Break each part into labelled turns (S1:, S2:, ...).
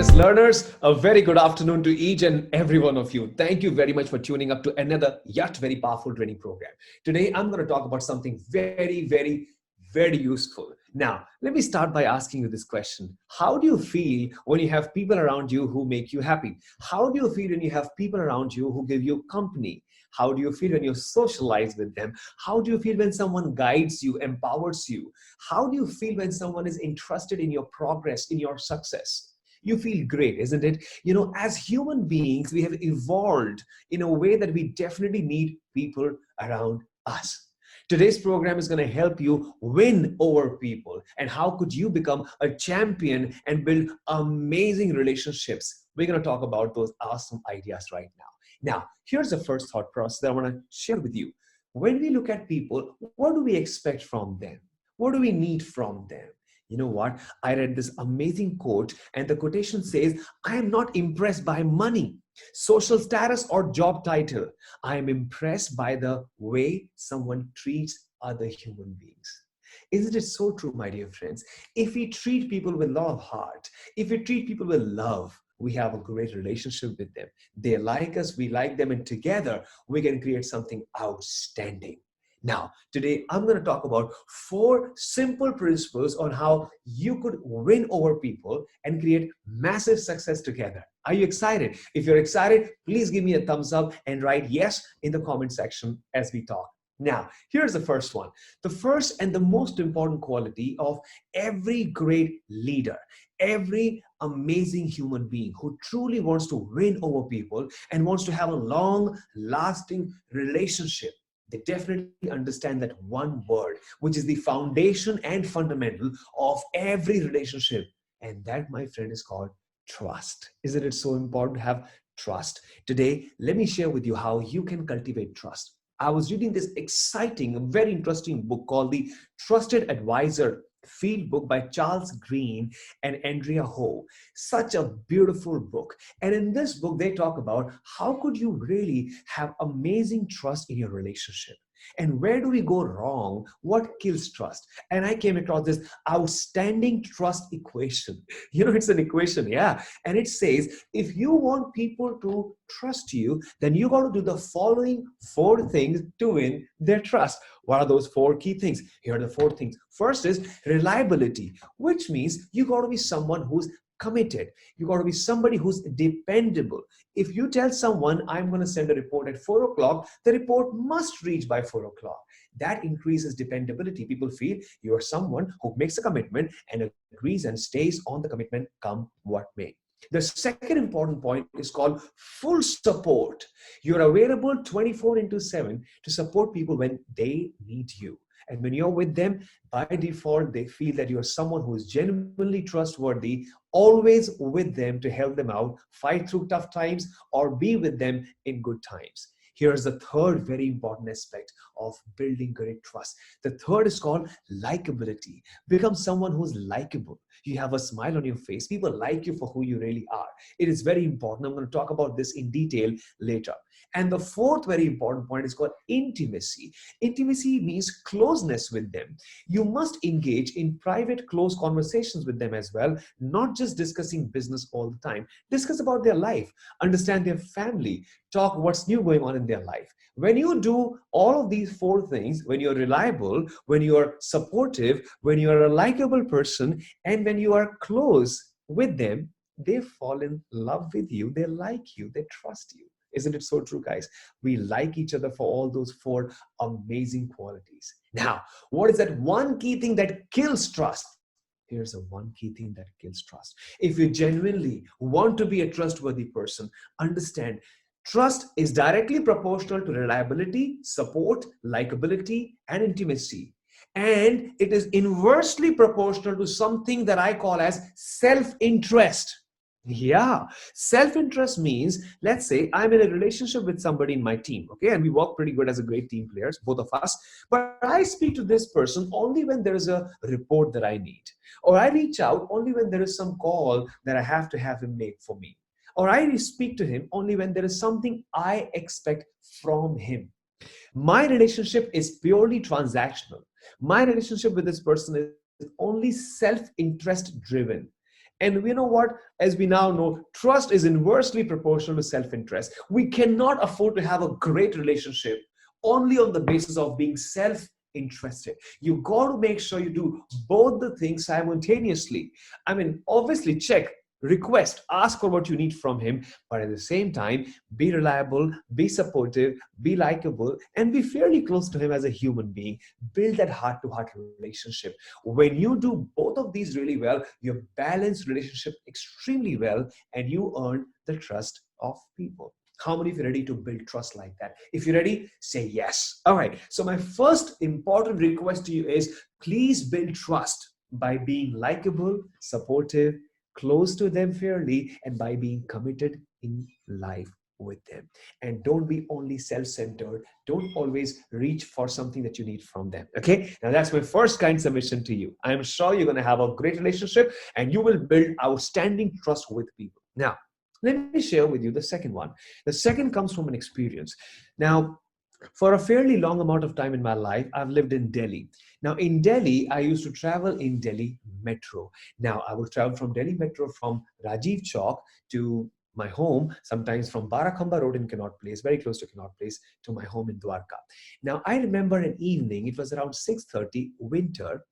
S1: Business learners, a very good afternoon to each and every one of you. Thank you very much for tuning up to another yet very powerful training program. Today, I'm going to talk about something very useful. Now, let me start by asking you this question. How do you feel when you have people around you who make you happy? How do you feel when you have people around you who give you company? How do you feel when you socialize with them? How do you feel when someone guides you, empowers you? How do you feel when someone is interested in your progress, in your success? You feel great, isn't it? As human beings, we have evolved in a way that we definitely need people around us. Today's program is going to help you win over people. And how could you become a champion and build amazing relationships? We're going to talk about those awesome ideas right now. Now, here's the first thought process that I want to share with you. When we look at people, what do we expect from them? What do we need from them? You know what? I read this amazing quote, and the quotation says, I am not impressed by money, social status, or job title. I am impressed by the way someone treats other human beings. Isn't it so true, my dear friends? If we treat people with a lot of heart, if we treat people with love, we have a great relationship with them. They like us, we like them, and together we can create something outstanding. Now, today I'm going to talk about 4 simple principles on how you could win over people and create massive success together. Are you excited? If you're excited, please give me a thumbs up and write yes in the comment section as we talk. Now, here's the first one. The first and the most important quality of every great leader, every amazing human being who truly wants to win over people and wants to have a long-lasting relationship, they definitely understand that one word, which is the foundation and fundamental of every relationship. And that, my friend, is called trust. Isn't it so important to have trust? Today, let me share with you how you can cultivate trust. I was reading this exciting, very interesting book called The Trusted Advisor Field Book by Charles Green and Andrea Ho. Such a beautiful book. And in this book, they talk about how could you really have amazing trust in your relationship. And where do we go wrong? What kills trust? And I came across this outstanding trust equation. It's an equation, yeah. And it says, if you want people to trust you, then you got to do the following 4 things to win their trust. What are those 4 key things? Here are the 4 things. First is reliability, which means you got to be someone who's committed. You got to be somebody who's dependable. If you tell someone, I'm going to send a report at 4 o'clock, the report must reach by 4 o'clock. That increases dependability. People feel you are someone who makes a commitment and agrees and stays on the commitment come what may. The second important point is called full support. You're available 24/7 to support people when they need you. And when you're with them, by default, they feel that you're someone who is genuinely trustworthy, always with them to help them out, fight through tough times, or be with them in good times. Here's the third very important aspect of building great trust. The third is called likability. Become someone who's likable. You have a smile on your face. People like you for who you really are. It is very important. I'm going to talk about this in detail later. And the fourth very important point is called intimacy. Intimacy means closeness with them. You must engage in private, close conversations with them as well, not just discussing business all the time. Discuss about their life, understand their family, talk what's new going on in their life. When you do all of these 4 things, when you're reliable, when you're supportive, when you're a likable person, and when you are close with them, they fall in love with you, they like you, they trust you. Isn't it so true, guys? We like each other for all those 4 amazing qualities. Now, what is that one key thing that kills trust? Here's the one key thing that kills trust. If you genuinely want to be a trustworthy person, understand trust is directly proportional to reliability, support, likability, and intimacy. And it is inversely proportional to something that I call as self-interest. Yeah, self-interest means, let's say I'm in a relationship with somebody in my team, okay, and we work pretty good as a great team players, both of us, but I speak to this person only when there is a report that I need, or I reach out only when there is some call that I have to have him make for me, or I speak to him only when there is something I expect from him. My relationship is purely transactional. My relationship with this person is only self-interest driven. And you know what? As we now know, trust is inversely proportional to self interest. We cannot afford to have a great relationship only on the basis of being self interested. You got to make sure you do both the things simultaneously. I mean, obviously, check, request, ask for what you need from him, but at the same time, be reliable, be supportive, be likable, and be fairly close to him as a human being. Build that heart to heart relationship. When you do both of these really well, you balance relationship extremely well, and you earn the trust of people. How many of you are ready to build trust like that? If you're ready, say yes. All right. So my first important request to you is please build trust by being likable, supportive, close to them fairly, and by being committed in life with them. And don't be only self-centered. Don't always reach for something that you need from them. Okay. Now that's my first kind submission to you. I'm sure you're going to have a great relationship and you will build outstanding trust with people. Now, let me share with you the second one. The second comes from an experience. Now, for a fairly long amount of time in my life, I've lived in Delhi. Now, in Delhi, I used to travel in Delhi Metro. Now, I would travel from Delhi Metro from Rajiv Chowk to my home, sometimes from Barakhamba Road in Connaught Place, very close to Connaught Place, to my home in Dwarka. Now, I remember an evening, it was around 6:30, winter,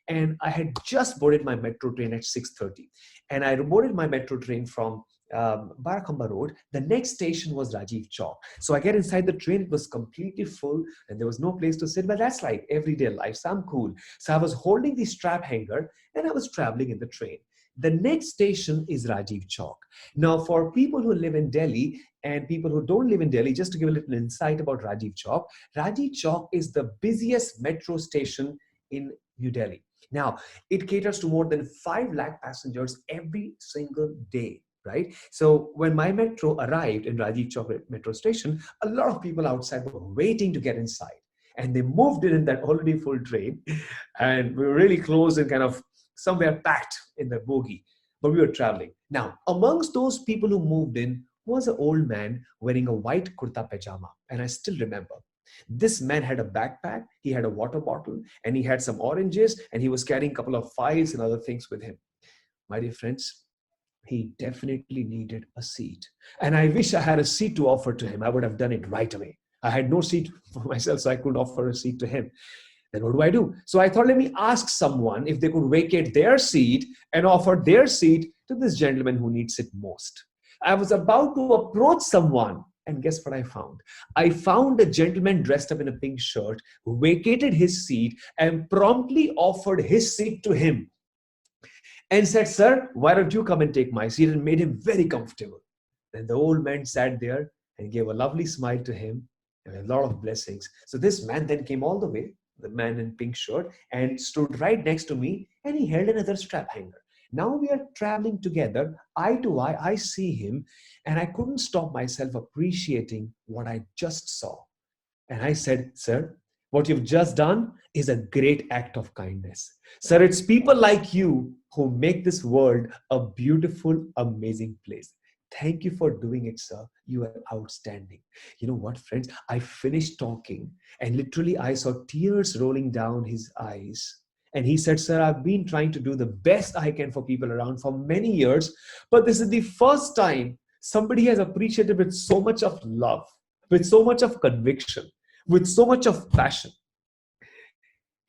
S1: and I had just boarded my metro train at 6:30. And I boarded my metro train from Barakhamba Road. The next station was Rajiv Chowk. So I get inside the train, it was completely full and there was no place to sit, but that's like everyday life, so I'm cool. So I was holding the strap hanger and I was traveling in the train. The next station is Rajiv Chowk. Now, for people who live in Delhi and people who don't live in Delhi, just to give a little insight about Rajiv Chowk is the busiest metro station in New Delhi. Now, it caters to more than 5 lakh passengers every single day, right? So when my metro arrived in Rajiv Chowk metro station, a lot of people outside were waiting to get inside. And they moved in that already full train. And we were really close and kind of somewhere packed in the bogie. But we were traveling. Now, amongst those people who moved in was an old man wearing a white kurta pajama. And I still remember. This man had a backpack, he had a water bottle, and he had some oranges, and he was carrying a couple of files and other things with him. My dear friends, he definitely needed a seat. And I wish I had a seat to offer to him. I would have done it right away. I had no seat for myself, so I couldn't offer a seat to him. Then what do I do? So I thought, let me ask someone if they could vacate their seat and offer their seat to this gentleman who needs it most. I was about to approach someone, and guess what I found? I found a gentleman dressed up in a pink shirt who vacated his seat and promptly offered his seat to him and said, "Sir, why don't you come and take my seat?" and made him very comfortable. Then the old man sat there and gave a lovely smile to him and a lot of blessings. So this man then came all the way, the man in pink shirt, and stood right next to me, and he held another strap hanger. Now we are traveling together, eye to eye. I see him, and I couldn't stop myself appreciating what I just saw. And I said, "Sir, what you've just done is a great act of kindness. Sir, it's people like you who make this world a beautiful, amazing place. Thank you for doing it, sir. You are outstanding." You know what, friends? I finished talking and literally I saw tears rolling down his eyes. And he said, "Sir, I've been trying to do the best I can for people around for many years, but this is the first time somebody has appreciated with so much of love, with so much of conviction, with so much of passion."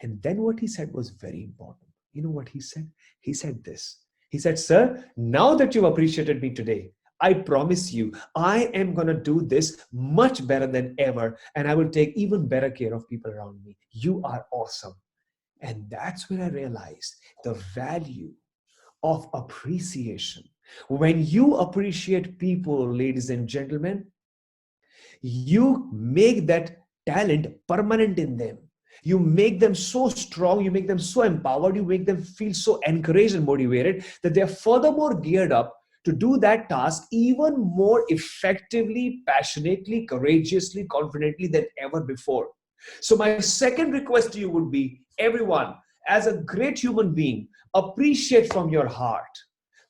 S1: And then what he said was very important. You know what he said? He said this. He said, "Sir, now that you've appreciated me today, I promise you, I am going to do this much better than ever. And I will take even better care of people around me. You are awesome." And that's when I realized the value of appreciation. When you appreciate people, ladies and gentlemen, you make that talent permanent in them. You make them so strong, you make them so empowered, you make them feel so encouraged and motivated that they're furthermore geared up to do that task even more effectively, passionately, courageously, confidently than ever before. So my second request to you would be, everyone, as a great human being, appreciate from your heart.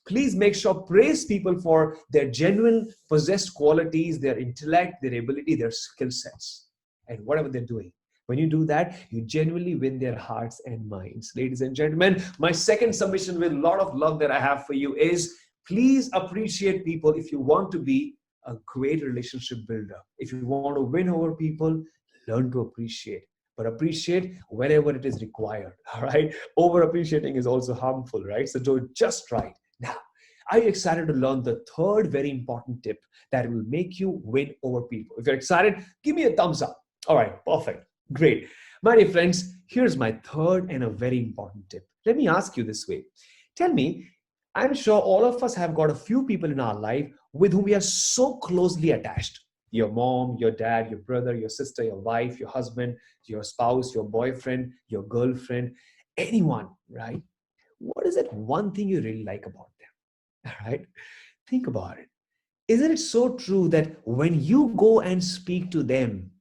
S1: Please make sure, praise people for their genuine possessed qualities, their intellect, their ability, their skill sets, and whatever they're doing. When you do that, you genuinely win their hearts and minds. Ladies and gentlemen, my second submission with a lot of love that I have for you is please appreciate people if you want to be a great relationship builder. If you want to win over people, learn to appreciate. But appreciate whenever it is required. All right. Over appreciating is also harmful, right? So do it just right. Now, are you excited to learn the third very important tip that will make you win over people? If you're excited, give me a thumbs up. All right, perfect. Great. My dear friends, here's my third and a very important tip. Let me ask you this way. Tell me, I'm sure all of us have got a few people in our life with whom we are so closely attached. Your mom, your dad, your brother, your sister, your wife, your husband, your spouse, your boyfriend, your girlfriend, anyone, right? What is that one thing you really like about them? All right? Think about it. Isn't it so true that when you go and speak to them,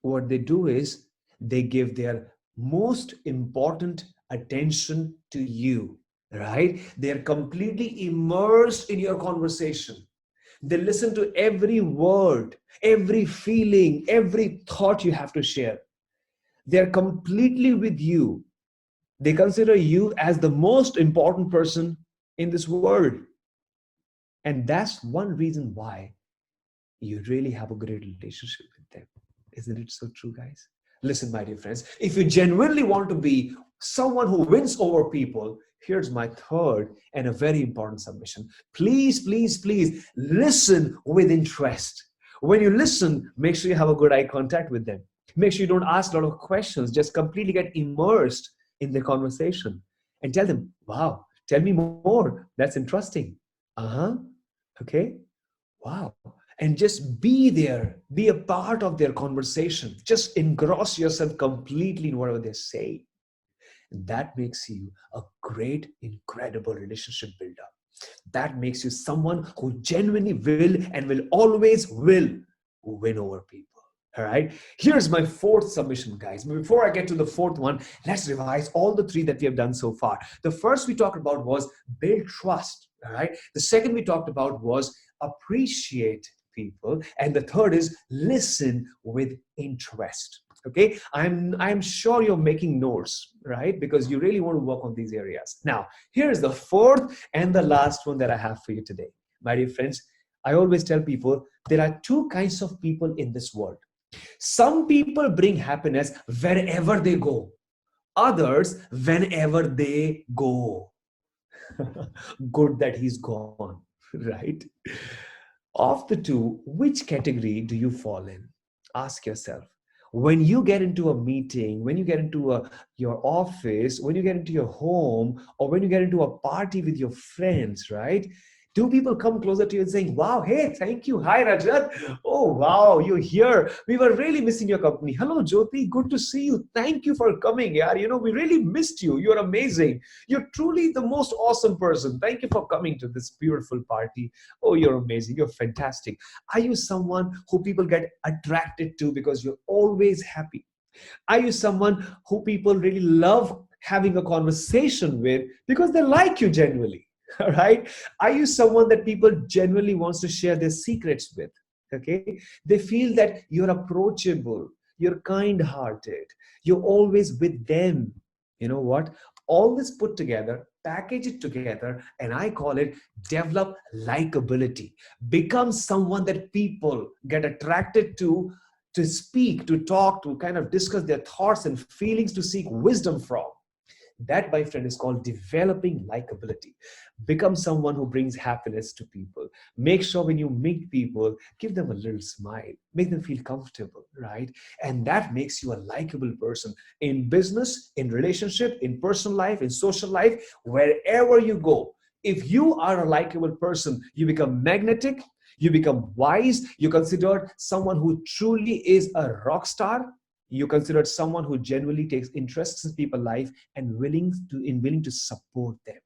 S1: what they do is they give their most important attention to you, right? They're completely immersed in your conversation. They listen to every word, every feeling, every thought you have to share. They're completely with you. They consider you as the most important person in this world. And that's one reason why you really have a great relationship with them. Isn't it so true, guys? Listen, my dear friends, if you genuinely want to be someone who wins over people, here's my third and a very important submission. Please, please, please listen with interest. When you listen, make sure you have a good eye contact with them. Make sure you don't ask a lot of questions. Just completely get immersed in the conversation and tell them, wow, tell me more. That's interesting. Uh-huh. Okay. Wow. And just be there, be a part of their conversation. Just engross yourself completely in whatever they say. And that makes you a great, incredible relationship builder. That makes you someone who genuinely will and will always will win over people. All right. Here's my fourth submission, guys. Before I get to the fourth one, let's revise all the three that we have done so far. The first we talked about was build trust. All right. The second we talked about was appreciate people. And the third is listen with interest. Okay. I'm sure you're making notes, right? Because you really want to work on these areas. Now, here's the fourth and the last one that I have for you today. My dear friends, I always tell people there are two kinds of people in this world. Some people bring happiness wherever they go, others whenever they go. Good that he's gone, right? Of the two, which category do you fall in? Ask yourself. When you get into a meeting, when you get into your office, when you get into your home, or when you get into a party with your friends, right? Do people come closer to you and saying, wow, hey, thank you. Hi, Rajat. Oh, wow, you're here. We were really missing your company. Hello, Jyoti. Good to see you. Thank you for coming. Yeah, we really missed you. You're amazing. You're truly the most awesome person. Thank you for coming to this beautiful party. Oh, you're amazing. You're fantastic. Are you someone who people get attracted to because you're always happy? Are you someone who people really love having a conversation with because they like you genuinely? All right. Are you someone that people genuinely wants to share their secrets with? Okay. They feel that you're approachable, you're kind-hearted, you're always with them. You know what? All this put together, package it together, and I call it develop likability. Become someone that people get attracted to speak, to talk, to kind of discuss their thoughts and feelings, to seek wisdom from. That, my friend, is called developing likability. Become someone who brings happiness to people. Make sure when you meet people, give them a little smile, make them feel comfortable, right? And that makes you a likable person in business, in relationship, in personal life, in social life, wherever you go. If you are a likable person, you become magnetic, you become wise, you consider someone who truly is a rock star, you consider someone who genuinely takes interest in people's life and willing to support them.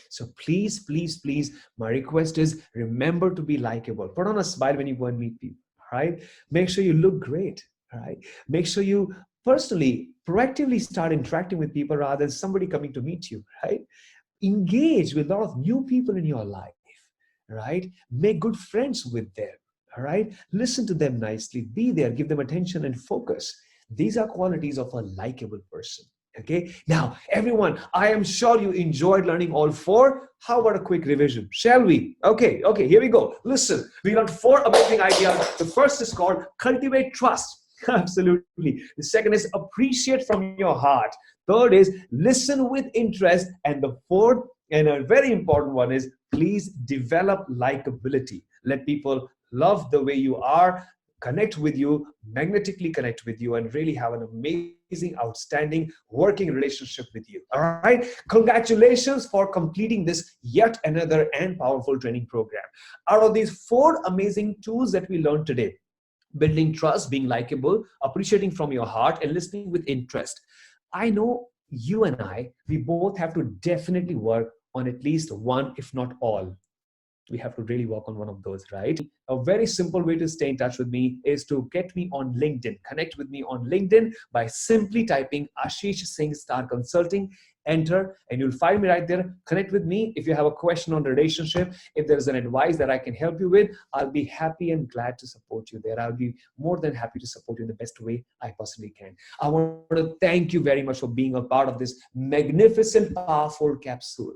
S1: So please, please, please, my request is remember to be likable. Put on a smile when you go and meet people, right? Make sure you look great, right? Make sure you personally, proactively start interacting with people rather than somebody coming to meet you, right? Engage with a lot of new people in your life, right? Make good friends with them, all right? Listen to them nicely, be there, give them attention and focus. These are qualities of a likable person. Okay, now everyone, I am sure you enjoyed learning all four. How about a quick revision? Shall we? Okay, here we go. Listen, we learned four amazing ideas. The first is called cultivate trust. Absolutely. The second is appreciate from your heart. Third is listen with interest. And the fourth, and a very important one, is please develop likability. Let people love the way you are, connect with you, magnetically connect with you, and really have an amazing, outstanding working relationship with you. All right. Congratulations for completing this yet another and powerful training program. Out of these four amazing tools that we learned today, building trust, being likable, appreciating from your heart, and listening with interest, I know you and we both have to definitely work on at least one, if not all. We have to really work on one of those, right? A very simple way to stay in touch with me is to get me on LinkedIn. Connect with me on LinkedIn by simply typing Ashish Singh Star Consulting, enter, and you'll find me right there. Connect with me. If you have a question on relationship, if there's an advice that I can help you with, I'll be happy and glad to support you there. I'll be more than happy to support you in the best way I possibly can. I want to thank you very much for being a part of this magnificent, powerful capsule.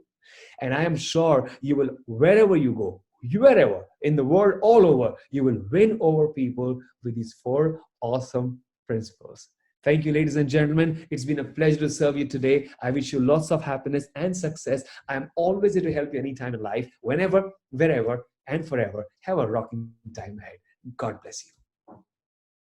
S1: And I am sure you will, wherever you go, wherever in the world, all over, you will win over people with these four awesome principles. Thank you, ladies and gentlemen. It's been a pleasure to serve you today. I wish you lots of happiness and success. I am always here to help you anytime in life, whenever, wherever, and forever. Have a rocking time ahead. God bless you.